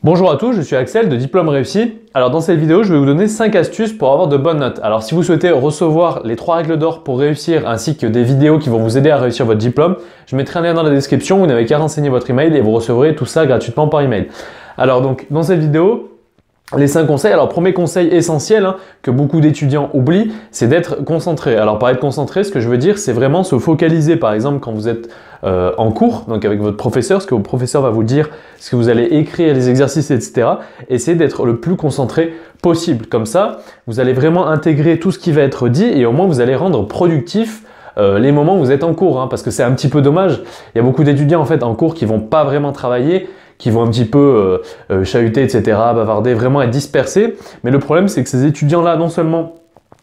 Bonjour à tous, je suis Axel de Diplôme Réussi. Alors dans cette vidéo, je vais vous donner 5 astuces pour avoir de bonnes notes. Alors si vous souhaitez recevoir les 3 règles d'or pour réussir ainsi que des vidéos qui vont vous aider à réussir votre diplôme, je mettrai un lien dans la description, vous n'avez qu'à renseigner votre email et vous recevrez tout ça gratuitement par email. Alors donc dans cette vidéo, les 5 conseils. Alors premier conseil essentiel que beaucoup d'étudiants oublient, c'est d'être concentré. Alors par être concentré, ce que je veux dire, c'est vraiment se focaliser. Par exemple, quand vous êtes en cours, donc avec votre professeur, ce que votre professeur va vous dire, ce que vous allez écrire, les exercices, etc. Essayez d'être le plus concentré possible. Comme ça, vous allez vraiment intégrer tout ce qui va être dit et au moins vous allez rendre productif les moments où vous êtes en cours, parce que c'est un petit peu dommage. Il y a beaucoup d'étudiants en fait en cours qui vont pas vraiment travailler, qui vont un petit peu chahuter, etc., bavarder, vraiment être dispersés. Mais le problème, c'est que ces étudiants-là, non seulement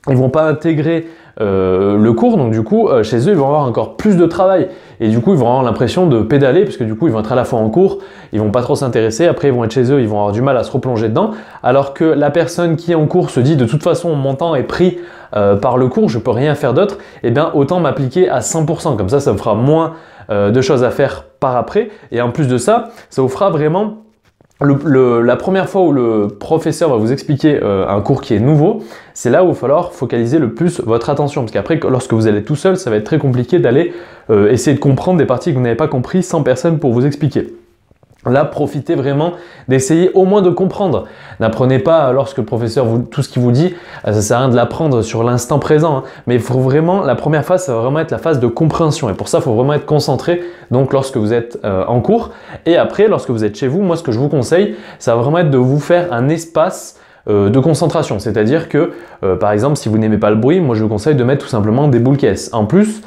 ils vont pas intégrer le cours, donc du coup, chez eux, ils vont avoir encore plus de travail. Et du coup, ils vont avoir l'impression de pédaler, parce que du coup, ils vont être à la fois en cours, ils vont pas trop s'intéresser, après ils vont être chez eux, ils vont avoir du mal à se replonger dedans. Alors que la personne qui est en cours se dit, de toute façon, mon temps est pris par le cours, je peux rien faire d'autre, et bien autant m'appliquer à 100%. Comme ça me fera moins de choses à faire par après. Et en plus de ça, ça vous fera vraiment la première fois où le professeur va vous expliquer un cours qui est nouveau, c'est là où il va falloir focaliser le plus votre attention. Parce qu'après, lorsque vous allez tout seul, ça va être très compliqué d'aller essayer de comprendre des parties que vous n'avez pas compris sans personne pour vous expliquer. Là, profitez vraiment d'essayer au moins de comprendre. N'apprenez pas lorsque le professeur tout ce qu'il vous dit, ça sert à rien de l'apprendre sur l'instant présent. Mais il faut vraiment, la première phase, ça va vraiment être la phase de compréhension. Et pour ça, il faut vraiment être concentré. Donc, lorsque vous êtes en cours. Et après, lorsque vous êtes chez vous, moi, ce que je vous conseille, ça va vraiment être de vous faire un espace de concentration. C'est-à-dire que, par exemple, si vous n'aimez pas le bruit, moi, je vous conseille de mettre tout simplement des boules caisses. En plus,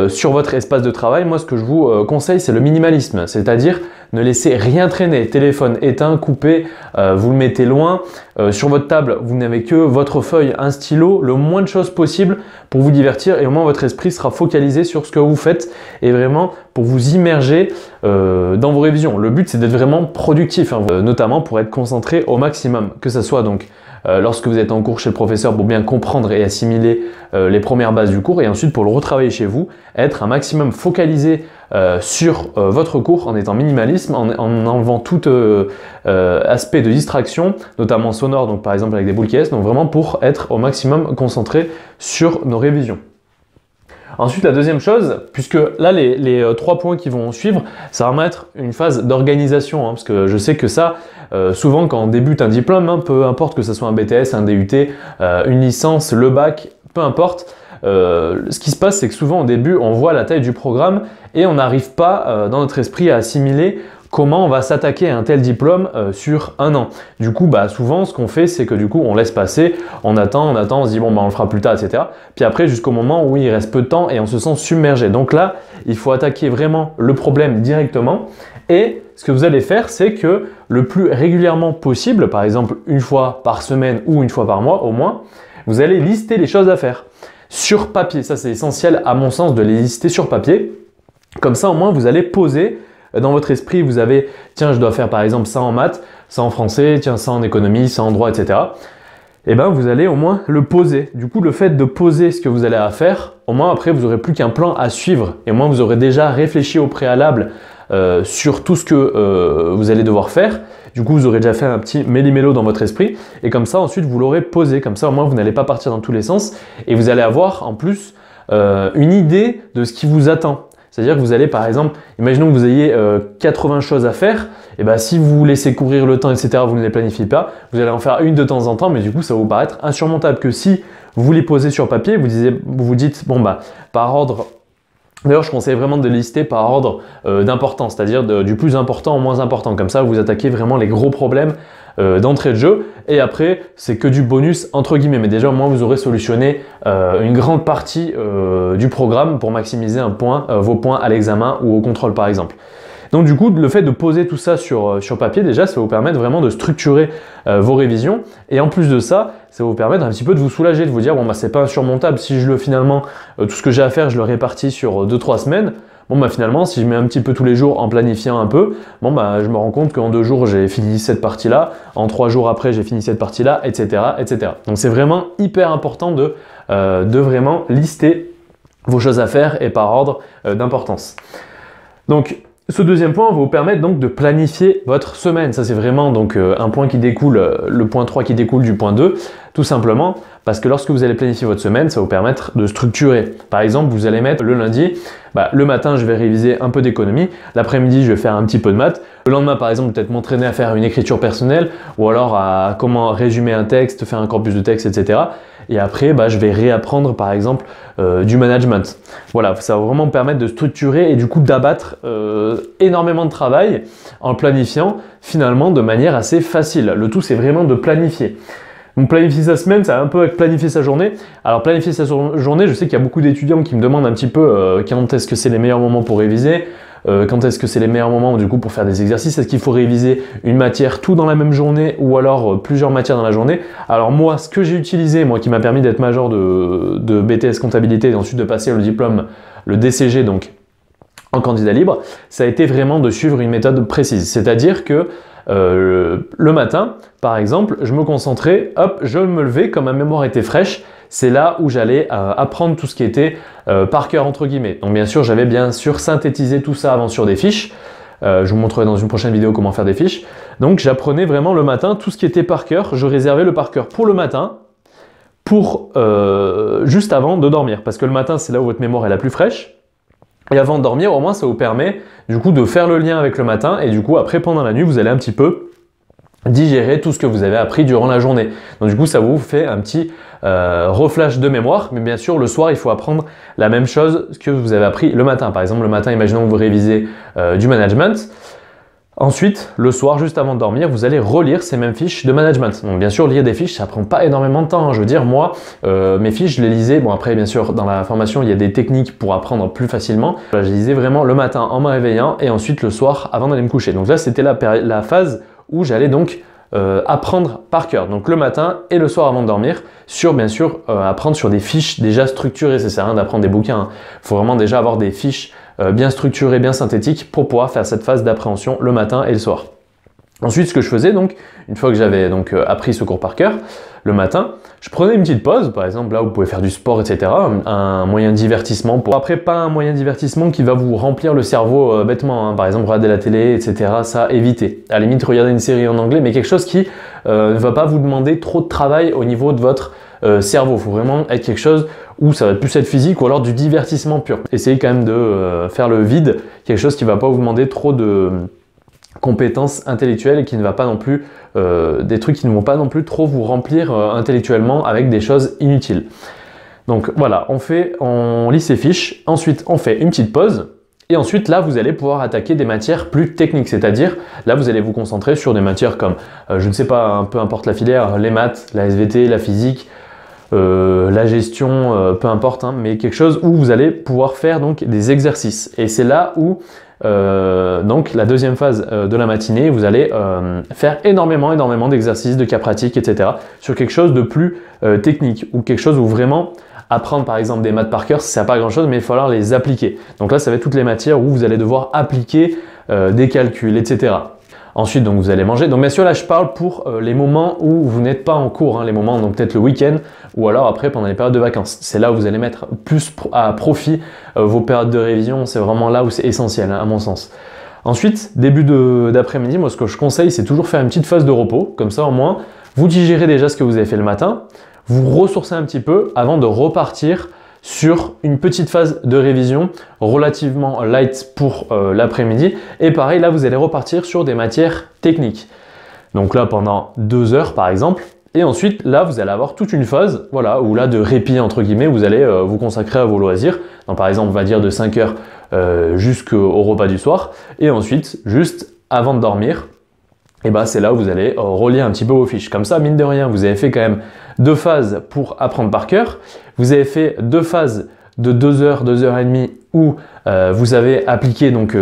sur votre espace de travail, moi, ce que je vous conseille, c'est le minimalisme. C'est-à-dire ne laissez rien traîner, téléphone éteint, coupé, vous le mettez loin. Sur votre table, vous n'avez que votre feuille, un stylo, le moins de choses possible pour vous divertir et au moins votre esprit sera focalisé sur ce que vous faites et vraiment pour vous immerger dans vos révisions. Le but, c'est d'être vraiment productif, notamment pour être concentré au maximum, que ce soit donc lorsque vous êtes en cours chez le professeur pour bien comprendre et assimiler les premières bases du cours et ensuite pour le retravailler chez vous, être un maximum focalisé sur votre cours en étant minimaliste, en enlevant tout aspect de distraction, notamment sonore, donc par exemple avec des boules caisses, donc vraiment pour être au maximum concentré sur nos révisions. Ensuite, la deuxième chose, puisque là, les 3 points qui vont suivre, ça va vraiment être une phase d'organisation, parce que je sais que ça, souvent quand on débute un diplôme, peu importe que ce soit un BTS, un DUT, une licence, le bac, peu importe, ce qui se passe, c'est que souvent au début, on voit la taille du programme et on n'arrive pas dans notre esprit à assimiler comment on va s'attaquer à un tel diplôme sur un an. Du coup, souvent, ce qu'on fait, c'est que du coup, on laisse passer, on attend, on se dit bon, on le fera plus tard, etc. Puis après, jusqu'au moment où il reste peu de temps et on se sent submergé. Donc là, il faut attaquer vraiment le problème directement. Et ce que vous allez faire, c'est que le plus régulièrement possible, par exemple une fois par semaine ou une fois par mois au moins, vous allez lister les choses à faire sur papier. Ça, c'est essentiel à mon sens de les lister sur papier. Comme ça, au moins, vous allez poser dans votre esprit, vous avez, tiens, je dois faire par exemple ça en maths, ça en français, tiens, ça en économie, ça en droit, etc. Et bien, vous allez au moins le poser. Du coup, le fait de poser ce que vous allez à faire, au moins après, vous n'aurez plus qu'un plan à suivre. Et au moins, vous aurez déjà réfléchi au préalable sur tout ce que vous allez devoir faire. Du coup, vous aurez déjà fait un petit méli-mélo dans votre esprit. Et comme ça, ensuite, vous l'aurez posé. Comme ça, au moins, vous n'allez pas partir dans tous les sens. Et vous allez avoir en plus une idée de ce qui vous attend. C'est-à-dire que vous allez, par exemple, imaginons que vous ayez 80 choses à faire, et si vous vous laissez courir le temps, etc., vous ne les planifiez pas, vous allez en faire une de temps en temps, mais du coup, ça va vous paraître insurmontable que si vous les posez sur papier, vous vous dites, bon, par ordre. D'ailleurs, je conseille vraiment de lister par ordre d'importance, c'est-à-dire du plus important au moins important. Comme ça, vous attaquez vraiment les gros problèmes d'entrée de jeu. Et après, c'est que du bonus entre guillemets. Mais déjà, au moins, vous aurez solutionné une grande partie du programme pour maximiser vos points à l'examen ou au contrôle, par exemple. Donc du coup, le fait de poser tout ça sur papier, déjà, ça va vous permettre vraiment de structurer vos révisions. Et en plus de ça, ça va vous permettre un petit peu de vous soulager, de vous dire, bon, c'est pas insurmontable. Si finalement, tout ce que j'ai à faire, je le répartis sur 2-3 semaines. Bon, finalement, si je mets un petit peu tous les jours en planifiant un peu, bon, je me rends compte qu'en 2 jours, j'ai fini cette partie-là. En 3 jours après, j'ai fini cette partie-là, etc., etc. Donc, c'est vraiment hyper important de vraiment lister vos choses à faire et par ordre d'importance. Donc, Ce deuxième point va vous permettre donc de planifier votre semaine. Ça c'est vraiment donc un point qui découle, le point 3 qui découle du point 2, tout simplement parce que lorsque vous allez planifier votre semaine, ça va vous permettre de structurer. Par exemple, vous allez mettre le lundi, le matin je vais réviser un peu d'économie, l'après-midi je vais faire un petit peu de maths, le lendemain par exemple peut-être m'entraîner à faire une écriture personnelle ou alors à comment résumer un texte, faire un corpus de texte, etc. Et après, je vais réapprendre par exemple du management. Voilà, ça va vraiment me permettre de structurer et du coup d'abattre énormément de travail en planifiant finalement de manière assez facile. Le tout, c'est vraiment de planifier. Donc planifier sa semaine, ça va un peu avec planifier sa journée. Alors planifier sa journée, je sais qu'il y a beaucoup d'étudiants qui me demandent un petit peu quand est-ce que c'est les meilleurs moments pour réviser. Quand est-ce que c'est les meilleurs moments du coup pour faire des exercices? Est-ce qu'il faut réviser une matière tout dans la même journée ou alors plusieurs matières dans la journée? Alors moi, ce que j'ai utilisé, moi qui m'a permis d'être major de BTS comptabilité et ensuite de passer le diplôme, le DCG donc en candidat libre, ça a été vraiment de suivre une méthode précise. C'est-à-dire que le matin, par exemple, je me concentrais, hop, je me levais comme ma mémoire était fraîche. C'est là où j'allais apprendre tout ce qui était par cœur entre guillemets. Donc bien sûr, j'avais bien sûr synthétisé tout ça avant sur des fiches. Je vous montrerai dans une prochaine vidéo comment faire des fiches. Donc j'apprenais vraiment le matin tout ce qui était par cœur. Je réservais le par cœur pour le matin, pour juste avant de dormir. Parce que le matin, c'est là où votre mémoire est la plus fraîche. Et avant de dormir, au moins, ça vous permet du coup de faire le lien avec le matin. Et du coup, après, pendant la nuit, vous allez un petit peu digérer tout ce que vous avez appris durant la journée. Donc du coup, ça vous fait un petit reflash de mémoire. Mais bien sûr, le soir, il faut apprendre la même chose que vous avez appris le matin. Par exemple, le matin, imaginons que vous révisez du management. Ensuite, le soir, juste avant de dormir, vous allez relire ces mêmes fiches de management. Donc bien sûr, lire des fiches, ça prend pas énormément de temps. Je veux dire, moi, mes fiches, je les lisais. Bon, après, bien sûr, dans la formation, il y a des techniques pour apprendre plus facilement. Je les lisais vraiment le matin en me réveillant et ensuite le soir avant d'aller me coucher. Donc là, c'était la phase où j'allais donc apprendre par cœur. Donc le matin et le soir avant de dormir, sur bien sûr apprendre sur des fiches déjà structurées. Ça sert à rien d'apprendre des bouquins. Il faut vraiment déjà avoir des fiches bien structurées, bien synthétiques pour pouvoir faire cette phase d'appréhension le matin et le soir. Ensuite, ce que je faisais donc, une fois que j'avais donc appris ce cours par cœur, le matin, je prenais une petite pause, par exemple là où vous pouvez faire du sport, etc. Un moyen de divertissement. Après, pas un moyen de divertissement qui va vous remplir le cerveau bêtement, hein. Par exemple, regarder la télé, etc. Ça, évitez. À la limite, regardez une série en anglais, mais quelque chose qui ne va pas vous demander trop de travail au niveau de votre cerveau. Il faut vraiment être quelque chose où ça va plus être physique ou alors du divertissement pur. Essayez quand même de faire le vide, quelque chose qui ne va pas vous demander trop de compétences intellectuelles et qui ne va pas non plus des trucs qui ne vont pas non plus trop vous remplir intellectuellement avec des choses inutiles. Donc voilà, on lit ces fiches, ensuite on fait une petite pause et ensuite là vous allez pouvoir attaquer des matières plus techniques, c'est-à-dire là vous allez vous concentrer sur des matières comme je ne sais pas, peu importe la filière, les maths, la SVT, la physique, la gestion, peu importe, hein, mais quelque chose où vous allez pouvoir faire donc des exercices. Et c'est là où donc la deuxième phase de la matinée, vous allez faire énormément d'exercices, de cas pratiques, etc. sur quelque chose de plus technique ou quelque chose où vraiment apprendre par exemple des maths par cœur, ça ne sert pas à grand chose, mais il va falloir les appliquer. Donc là, ça va être toutes les matières où vous allez devoir appliquer des calculs, etc. Ensuite, donc vous allez manger. Donc bien sûr, là, je parle pour les moments où vous n'êtes pas en cours, hein, les moments, donc peut-être le week-end ou alors après pendant les périodes de vacances. C'est là où vous allez mettre plus à profit vos périodes de révision. C'est vraiment là où c'est essentiel, hein, à mon sens. Ensuite, début d'après-midi, moi, ce que je conseille, c'est toujours faire une petite phase de repos. Comme ça, au moins, vous digérez déjà ce que vous avez fait le matin, vous ressourcez un petit peu avant de repartir sur une petite phase de révision relativement light pour l'après-midi. Et pareil, là, vous allez repartir sur des matières techniques. Donc là, pendant 2 heures, par exemple. Et ensuite, là, vous allez avoir toute une phase, voilà, où là, de répit, entre guillemets, vous allez vous consacrer à vos loisirs. Donc, par exemple, on va dire de 5 heures jusqu'au repas du soir. Et ensuite, juste avant de dormir, et ben c'est là où vous allez relire un petit peu vos fiches. Comme ça, mine de rien, vous avez fait quand même 2 phases pour apprendre par cœur. Vous avez fait 2 phases de 2 heures, 2 heures et demie où vous avez appliqué donc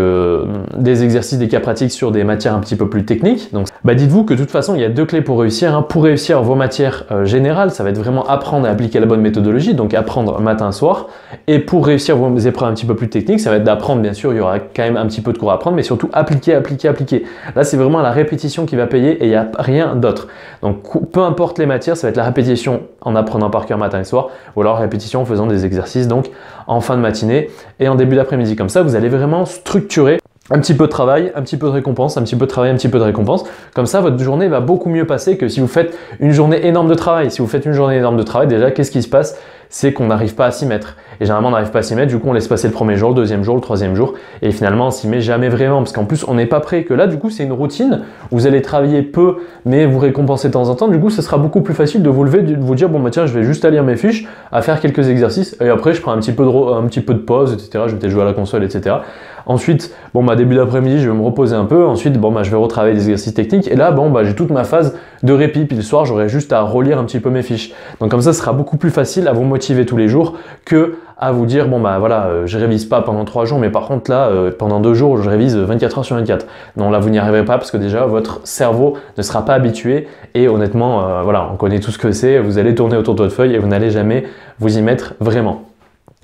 des exercices, des cas pratiques sur des matières un petit peu plus techniques. Donc, dites-vous que de toute façon, il y a 2 clés pour réussir, hein. Pour réussir vos matières générales, ça va être vraiment apprendre à appliquer la bonne méthodologie, donc apprendre matin, soir. Et pour réussir vos épreuves un petit peu plus techniques, ça va être d'apprendre, bien sûr, il y aura quand même un petit peu de cours à apprendre, mais surtout appliquer. Là, c'est vraiment la répétition qui va payer et il n'y a rien d'autre. Donc, peu importe les matières, ça va être la répétition en apprenant par cœur matin et soir, ou alors répétition en faisant des exercices, donc en fin de matinée et en début d'après-midi. Comme ça, vous allez vraiment structurer un petit peu de travail, un petit peu de récompense, un petit peu de travail, un petit peu de récompense. Comme ça, votre journée va beaucoup mieux passer que si vous faites une journée énorme de travail. Si vous faites une journée énorme de travail, déjà, qu'est-ce qui se passe? C'est qu'on n'arrive pas à s'y mettre. Et généralement, on n'arrive pas à s'y mettre, du coup, on laisse passer le premier jour, le deuxième jour, le troisième jour, et finalement, on s'y met jamais vraiment, parce qu'en plus, on n'est pas prêt. Que là, du coup, c'est une routine, vous allez travailler peu, mais vous récompenser de temps en temps, du coup, ce sera beaucoup plus facile de vous lever, de vous dire, bon, bah tiens, je vais juste à lire mes fiches, à faire quelques exercices, et après, je prends un petit peu de pause, etc., je vais peut-être jouer à la console, etc. Ensuite, bon, bah, début d'après-midi, je vais me reposer un peu, ensuite, bon, bah, je vais retravailler des exercices techniques, et là, bon, bah, j'ai toute ma phase de répit, puis le soir, j'aurai juste à relire un petit peu mes fiches. Donc, comme ça, ce sera beaucoup plus facile à vous motiver tous les jours que à vous dire, bon, bah voilà, je révise pas pendant 3 jours, mais par contre, là, pendant 2 jours, je révise 24 heures sur 24. Non, là, vous n'y arriverez pas parce que déjà, votre cerveau ne sera pas habitué et honnêtement, voilà, on connaît tout ce que c'est, vous allez tourner autour de votre feuille et vous n'allez jamais vous y mettre vraiment.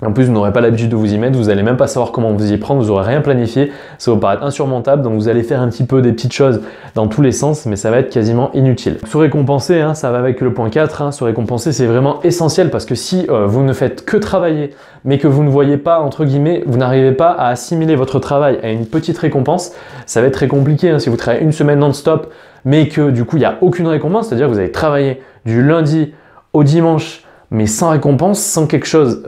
En plus, vous n'aurez pas l'habitude de vous y mettre, vous n'allez même pas savoir comment vous y prendre, vous n'aurez rien planifié, ça va vous paraître insurmontable, donc vous allez faire un petit peu des petites choses dans tous les sens, mais ça va être quasiment inutile. Se récompenser, hein, ça va avec le point 4, hein, se récompenser c'est vraiment essentiel parce que si vous ne faites que travailler, mais que vous ne voyez pas, entre guillemets, vous n'arrivez pas à assimiler votre travail à une petite récompense, ça va être très compliqué, hein, si vous travaillez une semaine non-stop, mais que du coup il n'y a aucune récompense, c'est-à-dire que vous allez travailler du lundi au dimanche, mais sans récompense, sans quelque chose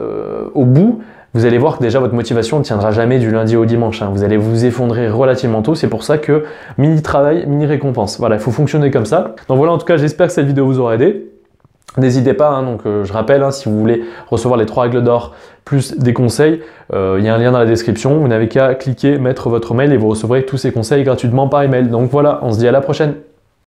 au bout, vous allez voir que déjà votre motivation ne tiendra jamais du lundi au dimanche. Hein. Vous allez vous effondrer relativement tôt. C'est pour ça que mini travail, mini récompense. Voilà, il faut fonctionner comme ça. Donc voilà, en tout cas, j'espère que cette vidéo vous aura aidé. N'hésitez pas, hein, donc je rappelle, hein, si vous voulez recevoir les 3 règles d'or plus des conseils, il y a un lien dans la description. Vous n'avez qu'à cliquer, mettre votre mail et vous recevrez tous ces conseils gratuitement par email. Donc voilà, on se dit à la prochaine.